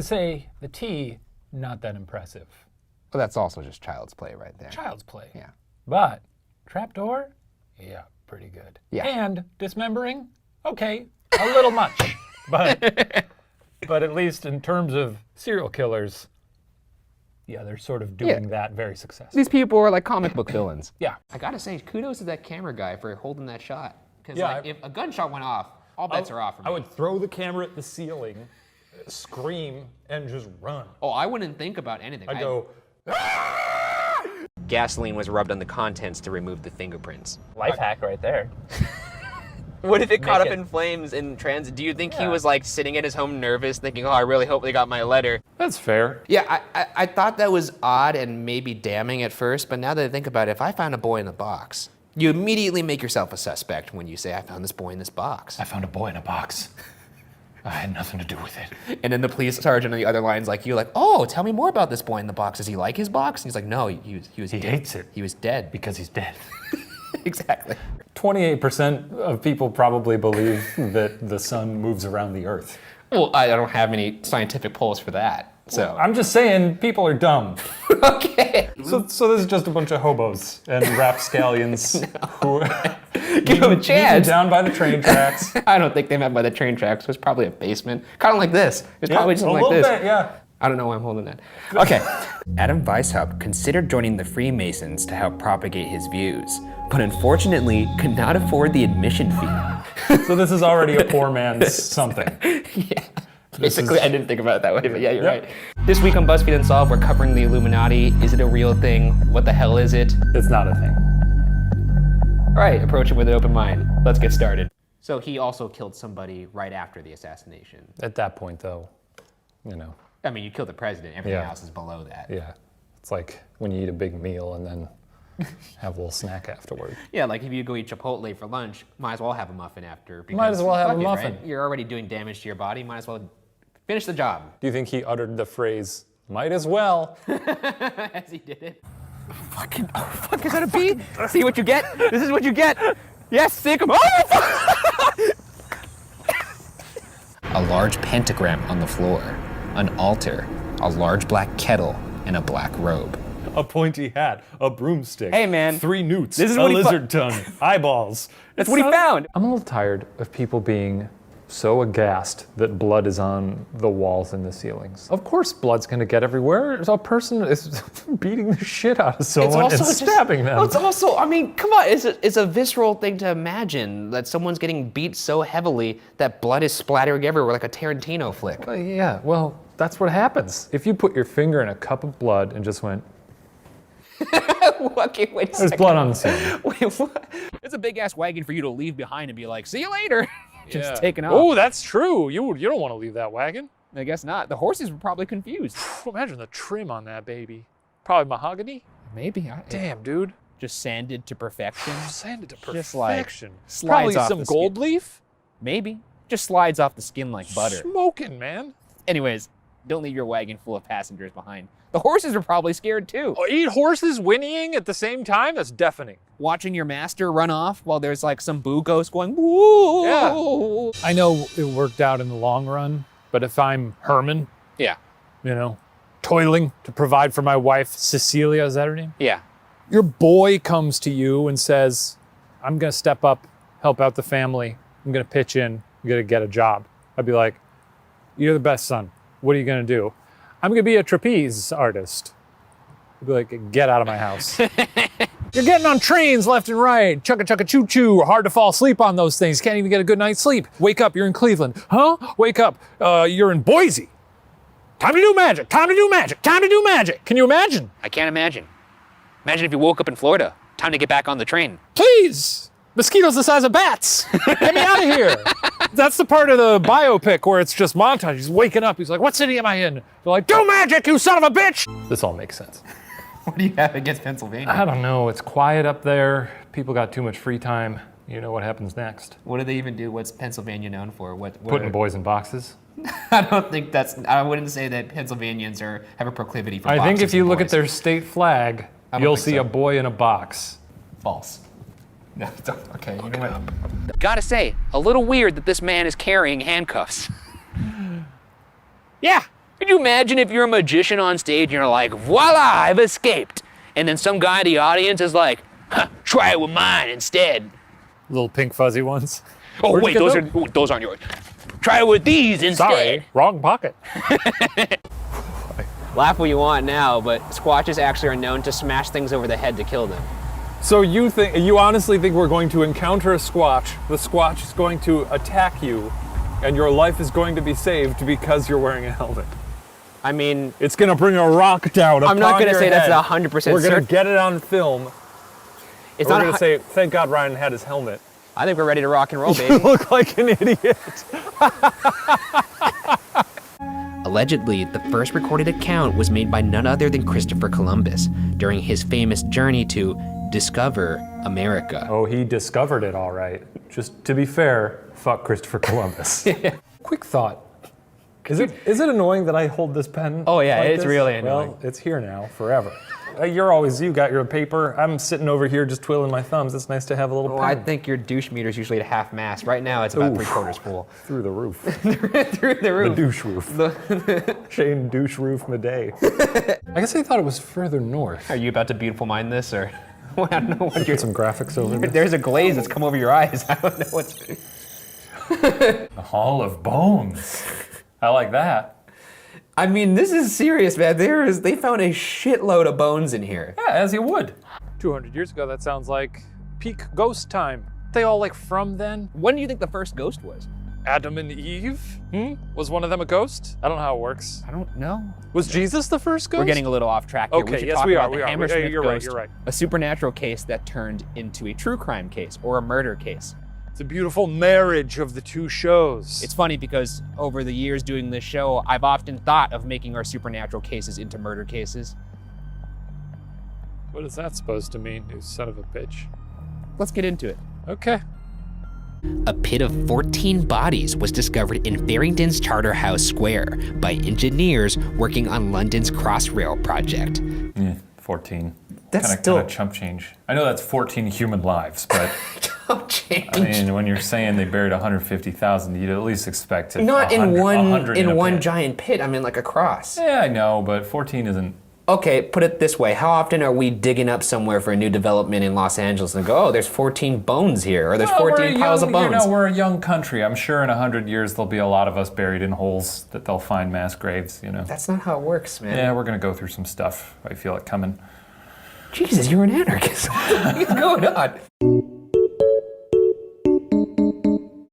to say the T, not that impressive. Well, that's also just child's play right there. Child's play. Yeah. But trapdoor, yeah, pretty good. Yeah. And dismembering, okay, a little much. But at least in terms of serial killers, yeah, they're sort of doing that very successfully. These people are like comic book villains. Yeah. I gotta say, kudos to that camera guy for holding that shot. Because if a gunshot went off, all bets are off for me. I would throw the camera at the ceiling, scream, and just run. Oh, I wouldn't think about anything. I'd go, Gasoline was rubbed on the contents to remove the fingerprints. Life hack right there. What if it caught up in flames in transit? Do you think he was like sitting at his home nervous thinking, oh, I really hope they got my letter? That's fair. Yeah, I thought that was odd and maybe damning at first, but now that I think about it, if I found a boy in a box, you immediately make yourself a suspect when you say, I found this boy in this box. I found a boy in a box. I had nothing to do with it. And then the police sergeant on the other line's like, oh, tell me more about this boy in the box. Does he like his box? And he's like, no, he was dead. Hates it. He was dead. Because he's dead. Exactly. 28% of people probably believe that the sun moves around the earth. Well, I don't have any scientific polls for that, so. Well, I'm just saying, people are dumb. Okay. So this is just a bunch of hobos and rapscallions who Give them a chance. down by the train tracks. I don't think they met by the train tracks. It was probably a basement. Kind of like this. It's probably just a like little this. bit, yeah. I don't know why I'm holding that. Okay. Adam Weishaupt considered joining the Freemasons to help propagate his views, but unfortunately could not afford the admission fee. So this is already a poor man's something. Yeah. Basically, I didn't think about it that way, but yeah, you're right. This week on BuzzFeed Unsolved, we're covering the Illuminati. Is it a real thing? What the hell is it? It's not a thing. All right, approach it with an open mind. Let's get started. So he also killed somebody right after the assassination. At that point, though, you know. I mean, you killed the president. Everything else is below that. Yeah. It's like when you eat a big meal and then have a little snack afterward. Yeah, like if you go eat Chipotle for lunch, might as well have a muffin after. Because Might as well have fuck a it, muffin. Right? You're already doing damage to your body. Might as well finish the job. Do you think he uttered the phrase, might as well? As he did it. Fucking, oh fuck, is that a bee? See what you get? This is what you get. Yes, sick him. Oh, a large pentagram on the floor, an altar, a large black kettle, and a black robe. A pointy hat, a broomstick. Hey, man. 3 newts, This is a what he lizard tongue, eyeballs. That's what he found. I'm a little tired of people being so aghast that blood is on the walls and the ceilings. Of course blood's gonna get everywhere. A person is beating the shit out of someone and stabbing them. Well, it's also, I mean, come on, it's a visceral thing to imagine that someone's getting beat so heavily that blood is splattering everywhere like a Tarantino flick. Yeah, well, that's what happens. If you put your finger in a cup of blood and just went, Okay, wait a there's second. blood on the ceiling. Wait, what? It's a big ass wagon for you to leave behind and be like, see you later. Just taking off. Oh, that's true. You don't want to leave that wagon. I guess not. The horses were probably confused. Imagine the trim on that baby. Probably mahogany. Maybe. Damn, dude. Just sanded to perfection. Sanded to Just like perfection. slides Probably off some the gold skin. leaf. Maybe. Just slides off the skin like butter. Smoking, man. Anyways, don't leave your wagon full of passengers behind. The horses are probably scared too. Oh, 8 horses whinnying at the same time? That's deafening. Watching your master run off while there's like some boo ghost going, woo. Yeah. I know it worked out in the long run, but if I'm Herman, Yeah. you know, toiling to provide for my wife, Cecilia, is that her name? Yeah. Your boy comes to you and says, I'm gonna step up, help out the family. I'm gonna pitch in, I'm gonna get a job. I'd be like, you're the best son. What are you gonna do? I'm gonna be a trapeze artist. I'd be like, get out of my house. You're getting on trains left and right. Chugga chugga choo choo. Hard to fall asleep on those things. Can't even get a good night's sleep. Wake up, you're in Cleveland. Huh? Wake up, you're in Boise. Time to do magic. Time to do magic. Time to do magic. Can you imagine? I can't imagine. Imagine if you woke up in Florida. Time to get back on the train. Please! Mosquitoes the size of bats! Get me out of here! That's the part of the biopic where it's just montage. He's waking up. He's like, what city am I in? They're like, do magic, you son of a bitch! This all makes sense. What do you have against Pennsylvania? I don't know. It's quiet up there. People got too much free time. You know what happens next. What do they even do? What's Pennsylvania known for? What Putting boys in boxes. I don't think I wouldn't say that Pennsylvanians have a proclivity for I boxes think if you and look at boys. their state flag, don't you'll think see so. a boy in a box. False. No, don't. Okay, you know what? Gotta say, a little weird that this man is carrying handcuffs. Yeah, Could you imagine if you're a magician on stage and you're like, voila, I've escaped. And then some guy in the audience is like, huh, try it with mine instead. Little pink fuzzy ones. Oh, Where'd wait, you get those aren't yours. Try it with these instead. Sorry, wrong pocket. Laugh what you want now, but squatches actually are known to smash things over the head to kill them. So you honestly think we're going to encounter a squatch, the squatch is going to attack you, and your life is going to be saved because you're wearing a helmet? I mean, It's gonna bring a rock down upon I'm not gonna your say that's head. 100% We're gonna certain. get it on film. It's We're not. gonna say, thank God Ryan had his helmet. I think we're ready to rock and roll, You baby. look like an idiot. Allegedly, the first recorded account was made by none other than Christopher Columbus during his famous journey to discover America. Oh, he discovered it all right. Just to be fair, fuck Christopher Columbus. Quick thought. Is it annoying that I hold this pen? Oh, yeah, like it's this? really annoying. Well, it's here now, forever. You got your paper. I'm sitting over here just twiddling my thumbs. It's nice to have a little Well, pen. I think your douche meter is usually at half mast. Right now, it's about Oof. 3/4 full. Through the roof. Through the The roof. douche roof. Shane douche roof Madej. I guess I thought it was further north. Are you about to beautiful mind this, or I don't know what you're? Get some graphics over there. There's a glaze that's come over your eyes. I don't know what's. The Hall of Bones. I like that. I mean, this is serious, man. They found a shitload of bones in here. Yeah, as you would. 200 years ago, that sounds like peak ghost time. They all like from then? When do you think the first ghost was? Adam and Eve? Was one of them a ghost? I don't know how it works. I don't know. Was Jesus the first ghost? We're getting a little off track here. Okay, we should yes, talk we about are, the we are. Hammersmith You're right, ghost, you're right. a supernatural case that turned into a true crime case or a murder case. It's a beautiful marriage of the two shows. It's funny because over the years doing this show, I've often thought of making our supernatural cases into murder cases. What is that supposed to mean, you son of a bitch? Let's get into it. Okay. A pit of 14 bodies was discovered in Farringdon's Charterhouse Square by engineers working on London's Crossrail project. 14. That's Kinda still chump change. I know that's 14 human lives, but change. I mean, when you're saying they buried 150,000, you'd at least expect it. Not in 100 in a one pit. giant pit. I mean, like a cross. Yeah, I know, but 14 isn't. Okay, put it this way. How often are we digging up somewhere for a new development in Los Angeles and go, oh, there's 14 bones here, or there's 14 piles of bones? You know, we're a young country. I'm sure in 100 years there'll be a lot of us buried in holes that they'll find mass graves, you know. That's not how it works, man. Yeah, we're gonna go through some stuff. I feel it coming. Jesus, you're an anarchist. What's going on?